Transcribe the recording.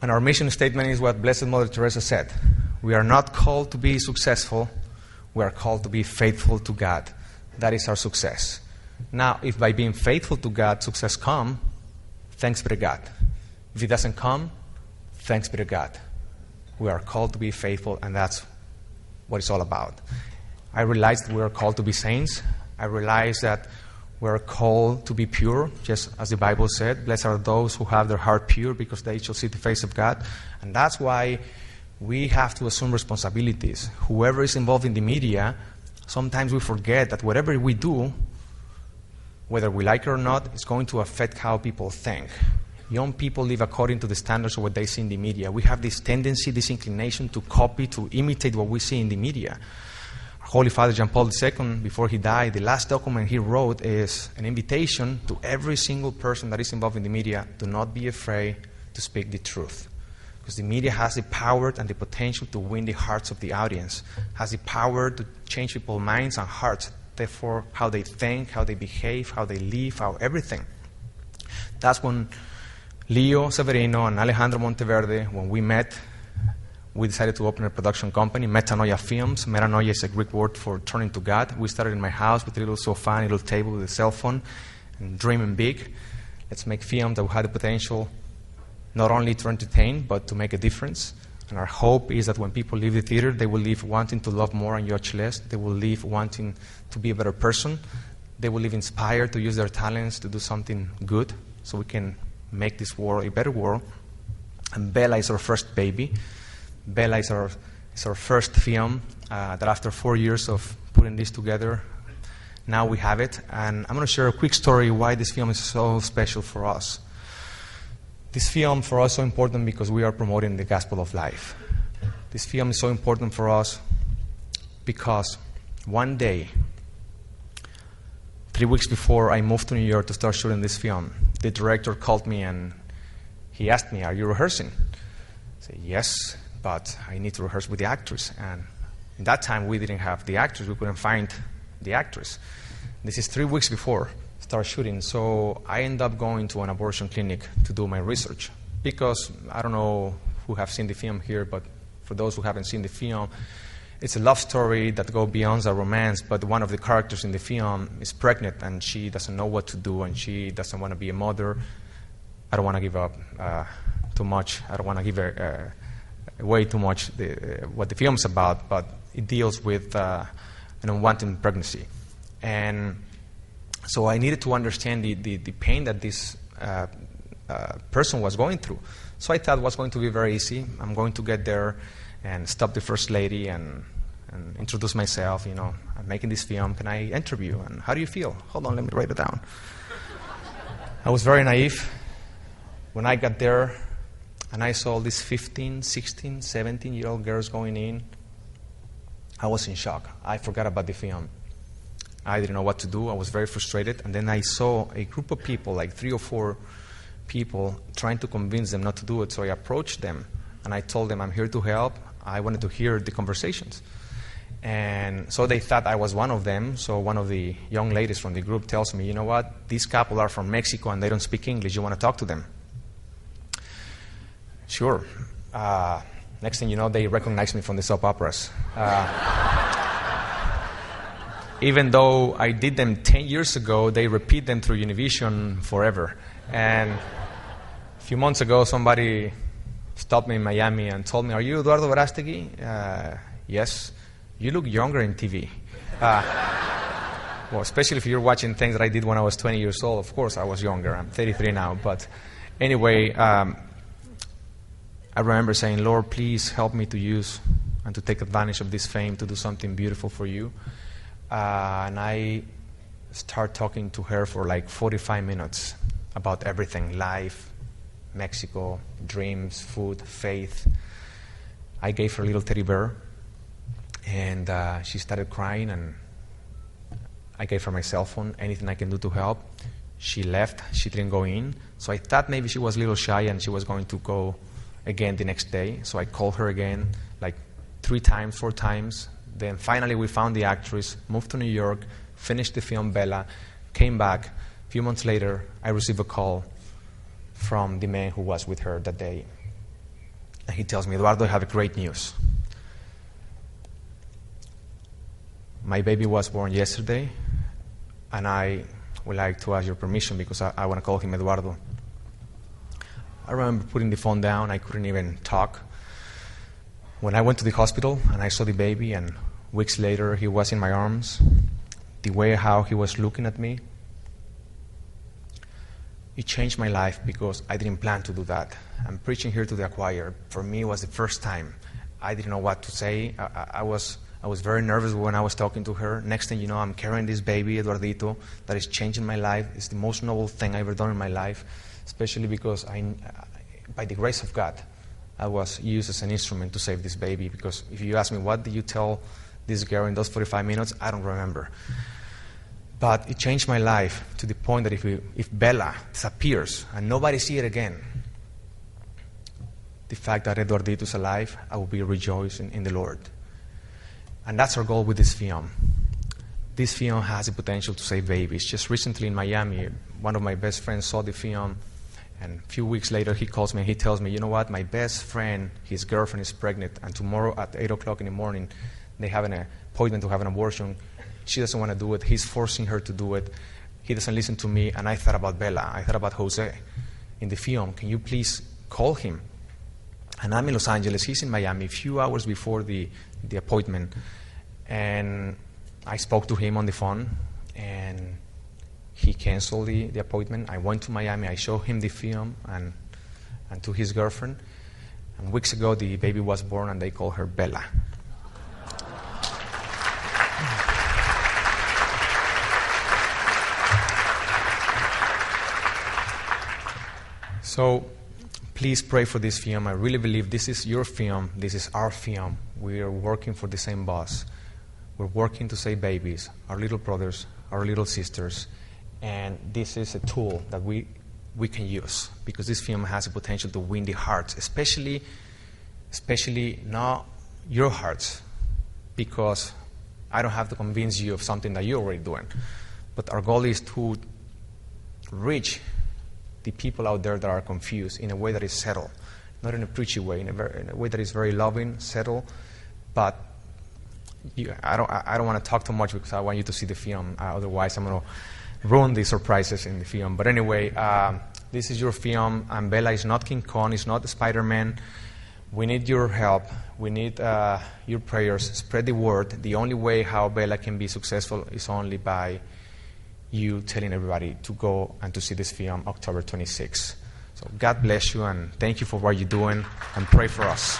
And our mission statement is what Blessed Mother Teresa said. We are not called to be successful. We are called to be faithful to God. That is our success. Now, if by being faithful to God, success comes, thanks be to God. If it doesn't come, thanks be to God. We are called to be faithful, and that's what it's all about. I realize that we are called to be saints. I realize that we are called to be pure, just as the Bible said. Blessed are those who have their heart pure, because they shall see the face of God. And that's why we have to assume responsibilities. Whoever is involved in the media, sometimes we forget that whatever we do, whether we like it or not, is going to affect how people think. Young people live according to the standards of what they see in the media. We have this tendency, this inclination to copy, to imitate what we see in the media. Holy Father John Paul II, before he died, the last document he wrote is an invitation to every single person that is involved in the media to not be afraid to speak the truth. Because the media has the power and the potential to win the hearts of the audience, has the power to change people's minds and hearts, therefore how they think, how they behave, how they live, how everything. That's when Leo Severino and Alejandro Monteverde, when we met, we decided to open a production company, Metanoia Films. Metanoia is a Greek word for turning to God. We started in my house with a little sofa and a little table with a cell phone, and dreaming big. Let's make films that will have the potential not only to entertain, but to make a difference. And our hope is that when people leave the theater, they will leave wanting to love more and judge less. They will leave wanting to be a better person. They will leave inspired to use their talents to do something good, so we can make this world a better world. And Bella is our first baby. Bella is our first film that after 4 years of putting this together, now we have it. And I'm going to share a quick story why this film is so special for us. This film for us is so important because we are promoting the gospel of life. This film is so important for us because one day, 3 weeks before I moved to New York to start shooting this film, the director called me and he asked me, "Are you rehearsing?" I said, "Yes, but I need to rehearse with the actress." And in that time, we didn't have the actress. We couldn't find the actress. This is 3 weeks before start shooting. So I ended up going to an abortion clinic to do my research. Because, I don't know who have seen the film here, but for those who haven't seen the film, it's a love story that goes beyond the romance, but one of the characters in the film is pregnant and she doesn't know what to do and she doesn't want to be a mother. I don't want to give up too much. I don't want to give way too much what the film's about, but it deals with an unwanted pregnancy. And so I needed to understand the pain that this person was going through. So I thought it was going to be very easy. I'm going to get there and stop the first lady and introduce myself. You know, I'm making this film. Can I interview? And how do you feel? Hold on, let me write it down. I was very naive. When I got there and I saw these 15, 16, 17-year-old girls going in, I was in shock. I forgot about the film. I didn't know what to do. I was very frustrated. And then I saw a group of people, like 3 or 4 people, trying to convince them not to do it. So I approached them and I told them, I'm here to help. I wanted to hear the conversations. And so they thought I was one of them. So one of the young ladies from the group tells me, you know what, these couple are from Mexico and they don't speak English. You want to talk to them? Sure. Next thing you know, they recognize me from the soap operas. Even though I did them 10 years ago, they repeat them through Univision forever. And a few months ago, somebody stopped me in Miami and told me, are you Eduardo Verastegui? Yes. You look younger in TV. Well, especially if you're watching things that I did when I was 20 years old. Of course, I was younger. I'm 33 now. But anyway, I remember saying, Lord, please help me to use and to take advantage of this fame to do something beautiful for you. And I start talking to her for like 45 minutes about everything, life, Mexico, dreams, food, faith. I gave her a little teddy bear, and she started crying, and I gave her my cell phone, anything I can do to help. She left. She didn't go in. So I thought maybe she was a little shy and she was going to go again the next day. So I called her again like 3 times, 4 times. Then finally we found the actress, moved to New York, finished the film Bella, came back. A few months later, I received a call from the man who was with her that day. And he tells me, Eduardo, I have great news. My baby was born yesterday, and I would like to ask your permission because I want to call him Eduardo. I remember putting the phone down. I couldn't even talk. When I went to the hospital and I saw the baby, and weeks later he was in my arms, the way how he was looking at me, it changed my life because I didn't plan to do that. I'm preaching here to the choir. For me, it was the first time. I didn't know what to say. I was very nervous when I was talking to her. Next thing you know, I'm carrying this baby, Eduardito, that is changing my life. It's the most noble thing I've ever done in my life, especially because by the grace of God, I was used as an instrument to save this baby. Because if you ask me, what did you tell this girl in those 45 minutes? I don't remember. But it changed my life to the point that if Bella disappears and nobody sees it again, the fact that Eduardito is alive, I will be rejoicing in the Lord. And that's our goal with this film. This film has the potential to save babies. Just recently in Miami, one of my best friends saw the film, and a few weeks later he calls me and he tells me, you know what, my best friend, his girlfriend is pregnant, and tomorrow at 8 o'clock in the morning, they have an appointment to have an abortion. She doesn't want to do it. He's forcing her to do it. He doesn't listen to me. And I thought about Bella. I thought about Jose in the film. Can you please call him? And I'm in Los Angeles. He's in Miami a few hours before the appointment. And I spoke to him on the phone, and he canceled the appointment. I went to Miami. I showed him the film and to his girlfriend. And weeks ago, the baby was born, and they called her Bella. So please pray for this film. I really believe this is your film. This is our film. We are working for the same boss. We're working to save babies, our little brothers, our little sisters. And this is a tool that we can use because this film has the potential to win the hearts, especially not your hearts, because I don't have to convince you of something that you're already doing. But our goal is to reach the people out there that are confused in a way that is settled, not in a preachy way, in a way that is very loving, settled. But I don't want to talk too much because I want you to see the film. Otherwise, I'm going to ruin the surprises in the film. But anyway, this is your film, and Bella is not King Kong, it's not Spider-Man. We need your help. We need your prayers. Spread the word. The only way how Bella can be successful is only by you telling everybody to go and to see this film October 26th. So God bless you, and thank you for what you're doing, and pray for us.